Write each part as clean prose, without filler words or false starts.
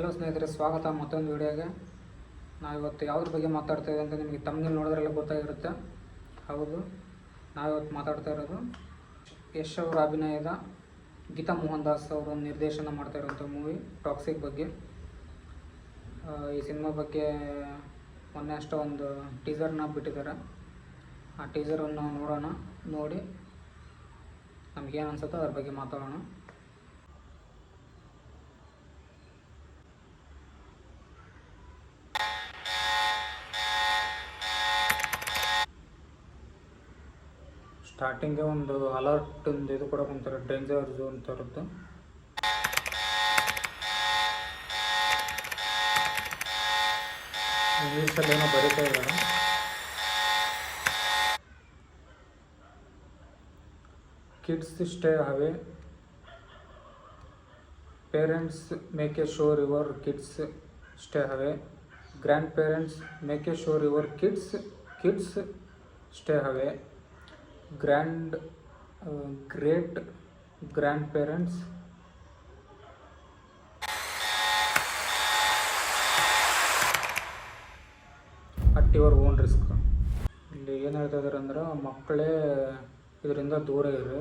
Hello ಸ್ನೇಹಿತರೆ, ಸ್ವಾಗತ ಮತ್ತೊಂದು ವಿಡಿಯೋಗೆ. ನಾವಿವತ್ತು ಯಾವುದ್ರ ಬಗ್ಗೆ ಮಾತಾಡ್ತಾ ಇದ್ದೀವಿ ಅಂತ ನಿಮಗೆ ತಮ್ಮನೇಲಿ ನೋಡಿದ್ರೆಲ್ಲ ಗೊತ್ತಾಗಿರುತ್ತೆ. ಹೌದು, ನಾವಿವತ್ತು ಮಾತಾಡ್ತಾ ಇರೋದು ಯಶ್ ಅವರ ಅಭಿನಯದ ಗೀತಾ ಮೋಹನ್ ದಾಸ್ ಅವರು ನಿರ್ದೇಶನ ಮಾಡ್ತಾ ಇರೋಂಥ ಮೂವಿ ಟಾಕ್ಸಿಕ್ ಬಗ್ಗೆ. ಈ ಸಿನಿಮಾ ಬಗ್ಗೆ ಮೊನ್ನೆ ಅಷ್ಟೇ ಒಂದು ಟೀಸರ್ನ ಬಿಟ್ಟಿದ್ದಾರೆ. ಆ ಟೀಸರನ್ನು ನೋಡೋಣ, ನೋಡಿ ನಮಗೇನು ಅನಿಸುತ್ತೋ ಅದ್ರ ಬಗ್ಗೆ ಮಾತಾಡೋಣ. ಸ್ಟಾರ್ಟಿಂಗ್ಗೆ ಒಂದು ಅಲರ್ಟ್ ಒಂದು ಇದು ಕೂಡ ಒಂಥರ ಡೇಂಜರ್ ಝೋನ್ ಥರದ್ದು. ಇಂಗ್ಲೀಷಲ್ಲಿ ಏನೋ ಬರೀತಾ ಇದ್ದಾರೆ. Kids stay away, parents make A sure your kids stay away, grand parents make A sure your kids stay away, great grandparents at your own risk. ಇಲ್ಲಿ ಏನು ಹೇಳ್ತಾ ಇದ್ದಾರೆ ಅಂದ್ರೆ, ಮಕ್ಕಳೇ ಇದರಿಂದ ದೂರ ಇರಿ,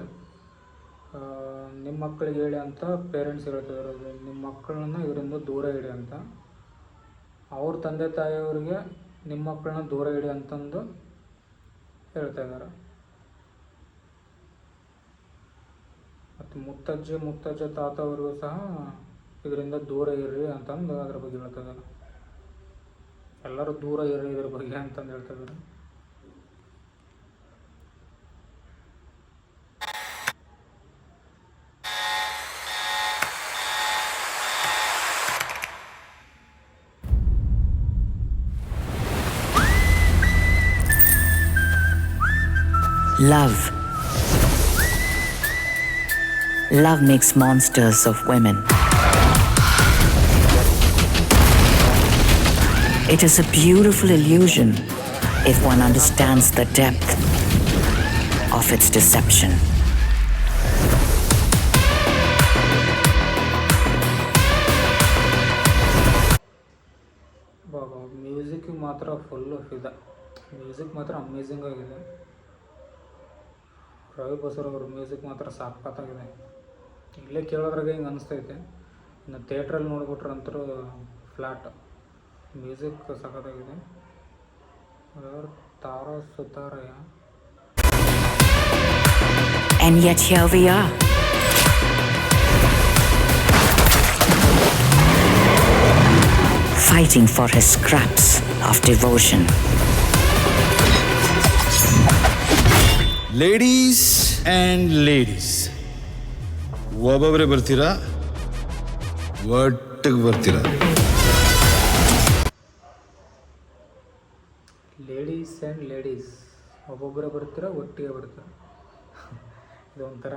ನಿಮ್ಮ ಮಕ್ಕಳಿಗೆ ಹೇಳಿ ಅಂತ ಪೇರೆಂಟ್ಸ್ ಹೇಳ್ತಾ ಇರೋದು. ನಿಮ್ಮ ಮಕ್ಕಳನ್ನ ಇದರಿಂದ ದೂರ ಇಡಿ ಅಂತ, ಅವ್ರ ತಂದೆ ತಾಯಿಯವ್ರಿಗೆ ನಿಮ್ಮ ಮಕ್ಕಳನ್ನ ದೂರ ಇಡಿ ಅಂತಂದು ಹೇಳ್ತಾ ಇದ್ದಾರೆ. ಮತ್ತು ಮುತ್ತಜ್ಜ ತಾತ ಅವ್ರಿಗೂ ಸಹ ಇದರಿಂದ ದೂರ ಇರ್ರಿ ಅಂತಂದು ಅದ್ರ ಬಗ್ಗೆ ಹೇಳ್ತಾ ಇದ್ದಾರೆ. ಎಲ್ಲರೂ ದೂರ ಇರ್ರಿ ಇದ್ರ ಬಗ್ಗೆ ಅಂತಂದು ಹೇಳ್ತಾ ಇದ್ದಾರೆ. Love makes monsters of women. It is a beautiful illusion if one understands the depth of its deception. Music ಮಾತ್ರ ಫುಲ್ಲು ಇದೆ. ಮ್ಯೂಸಿಕ್ ಮಾತ್ರ ಅಮೇಝಿಂಗ್ ಆಗಿದೆ. ರವಿ ಬಸೂರ್ ಅವ್ರ ಮ್ಯೂಸಿಕ್ ಮಾತ್ರ ಸಖತ್ತಾಗಿದೆ. ಇಲ್ಲೇ ಕೇಳೋದ್ರಾಗ ಹಿಂಗೆ ಅನಿಸ್ತೈತೆ. ಇನ್ನು ಥಿಯೇಟ್ರಲ್ಲಿ ನೋಡ್ಬಿಟ್ರಂತರೂ ಫ್ಲ್ಯಾಟ್. ಮ್ಯೂಸಿಕ್ ಸಖತ್ತಾಗಿದೆ. ತಾರಾ ಸುತಾರಯ್ಯ. And yet here we are. Fighting for his scraps of devotion. Ladies and ladies, ಒಬ್ಬೊಬ್ಬರೇ ಬರ್ತೀರಾ, ಒಟ್ಟಿಗೆ ಬರ್ತೀರಾ? ಲೇಡೀಸ್ ಆ್ಯಂಡ್ ಲೇಡೀಸ್, ಒಬ್ಬೊಬ್ಬರೇ ಬರ್ತೀರಾ, ಒಟ್ಟಿಗೆ ಬರ್ತೀರಾ. ಇದೊಂಥರ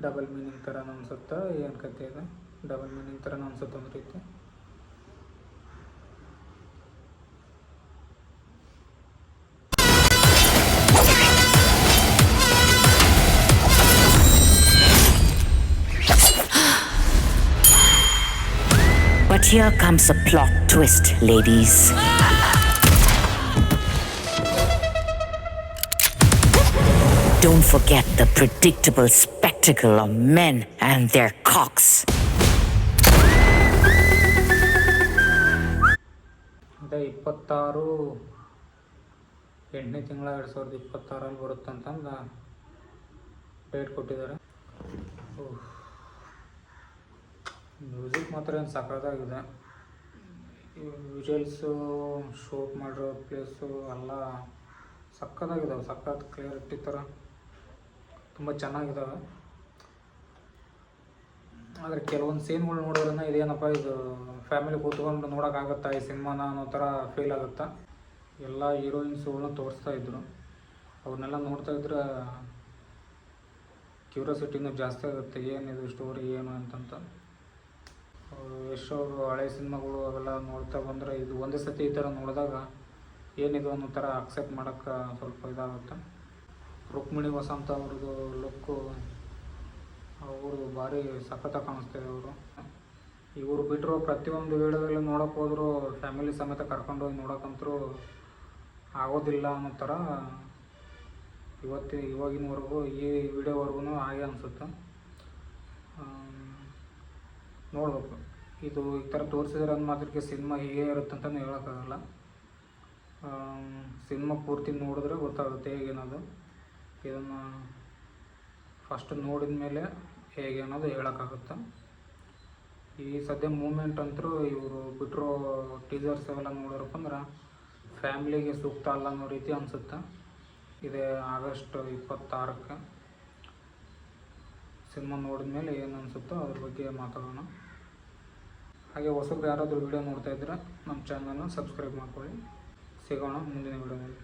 ಡಬಲ್ ಮೀನಿಂಗ್ ಥರ ಅನ್ಸುತ್ತಾ, ಏನು ಕತೆ ಇದೆ? ಡಬಲ್ ಮೀನಿಂಗ್ ಥರ ಅನ್ಸುತ್ತೆ ಒಂದು ರೀತಿ. But here comes a plot twist, ladies. Don't forget the predictable spectacle of men and their cocks. ಅದೇ 26/8 2026 ಬರುತ್ತಂತಂದು ಡೇಟ್ ಕೊಟ್ಟಿದ್ದಾರೆ. ಮ್ಯೂಸಿಕ್ ಮಾತ್ರ ಏನು ಸಖತ್ತಾಗಿದೆ. ವಿಜುವಲ್ಸು, ಶೂಟ್ ಮಾಡಿರೋ ಪ್ಲೇಸು ಎಲ್ಲ ಸಖತ್ತಾಗಿದ್ದಾವೆ. ಸಖತ್ ಕ್ಲಿಯರಿಟಿ ಥರ ತುಂಬ ಚೆನ್ನಾಗಿದ್ದಾವೆ. ಆದರೆ ಕೆಲವೊಂದು ಸೀನ್ಗಳು ನೋಡೋದ್ರಿಂದ ಇದೇನಪ್ಪ ಇದು ಫ್ಯಾಮಿಲಿ ಕೂತ್ಕೊಂಡು ನೋಡೋಕ್ಕಾಗತ್ತಾ ಈ ಸಿನಿಮಾನ ಅನ್ನೋ ಥರ ಫೀಲ್ ಆಗುತ್ತೆ. ಎಲ್ಲ ಹೀರೋಯಿನ್ಸ್ಗಳನ್ನ ತೋರಿಸ್ತಾ ಇದ್ರು. ಅವನ್ನೆಲ್ಲ ನೋಡ್ತಾ ಇದ್ರೆ ಕ್ಯೂರಿಯಾಸಿಟಿನೂ ಜಾಸ್ತಿ ಆಗುತ್ತೆ, ಏನಿದು ಸ್ಟೋರಿ ಏನು ಅಂತಂತ. ಯಶ್ ಅವರು ಹಳೆ ಸಿನಿಮಾಗಳು ಅವೆಲ್ಲ ನೋಡ್ತಾ ಬಂದರೆ ಇದು ಒಂದೇ ಸತಿ ಈ ಥರ ನೋಡಿದಾಗ ಏನಿದು ಅನ್ನೋ ಥರ ಅಕ್ಸೆಪ್ಟ್ ಮಾಡೋಕ್ಕೆ ಸ್ವಲ್ಪ ಇದಾಗುತ್ತೆ. ರುಕ್ಮಿಣಿ ವಸಂತ ಅವ್ರದ್ದು ಲುಕ್ಕು ಅವರು ಭಾರಿ ಸಖತ್ತಾಗಿ ಕಾಣಿಸ್ತಿದೆ ಅವರು. ಇವರು ಬಿಟ್ಟರು ಪ್ರತಿಯೊಂದು ವೀಡಿಯೋದಲ್ಲಿ ನೋಡೋಕೆ ಹೋದರೂ ಫ್ಯಾಮಿಲಿ ಸಮೇತ ಕರ್ಕೊಂಡೋಗಿ ನೋಡೋಕ್ಕಂತರೂ ಆಗೋದಿಲ್ಲ ಅನ್ನೋ ಥರ ಇವಾಗಿನವರೆಗೂ ಈ ವಿಡಿಯೋವರೆಗೂ ಹಾಗೆ ಅನಿಸುತ್ತೆ. ನೋಡ್ಬೇಕು, ಇದು ಈ ಥರ ತೋರಿಸಿದ್ರೆ ಅಂದ ಮಾತ್ರಕ್ಕೆ ಸಿನಿಮಾ ಹೀಗೆ ಇರುತ್ತೆ ಅಂತಲೂ ಹೇಳೋಕ್ಕಾಗಲ್ಲ. ಸಿನಿಮಾ ಪೂರ್ತಿ ನೋಡಿದ್ರೆ ಗೊತ್ತಾಗುತ್ತೆ ಹೇಗೇನೋದು. ಇದನ್ನು ಫಸ್ಟ್ ನೋಡಿದ ಮೇಲೆ ಹೇಗೆ ಅನ್ನೋದು ಹೇಳೋಕ್ಕಾಗುತ್ತೆ. ಈ ಸದ್ಯ ಮೂಮೆಂಟ್ ಅಂತರೂ ಇವರು ಬಿಟ್ಟಿರೋ ಟೀಸರ್ಸ್ ಅವೆಲ್ಲ ನೋಡಿರಪ್ಪ ಅಂದ್ರೆ ಫ್ಯಾಮ್ಲಿಗೆ ಸೂಕ್ತ ಅಲ್ಲ ಅನ್ನೋ ರೀತಿ ಅನಿಸುತ್ತೆ. ಇದೇ ಆಗಸ್ಟ್ 26ಕ್ಕೆ ಸಿನಿಮಾ ನೋಡಿದ ಮೇಲೆ ಏನು ಅನಿಸುತ್ತೋ ಅದ್ರ ಬಗ್ಗೆ ಮಾತಾಡೋಣ. ಹಾಗೆ ಹೊಸಬ್ರು ಯಾರಾದರೂ ವೀಡಿಯೋ ನೋಡ್ತಾಯಿದ್ರೆ ನಮ್ಮ ಚಾನಲ್ನ ಸಬ್ಸ್ಕ್ರೈಬ್ ಮಾಡ್ಕೊಳ್ಳಿ. ಸಿಗೋಣ ಮುಂದಿನ ವೀಡಿಯೋದಲ್ಲಿ.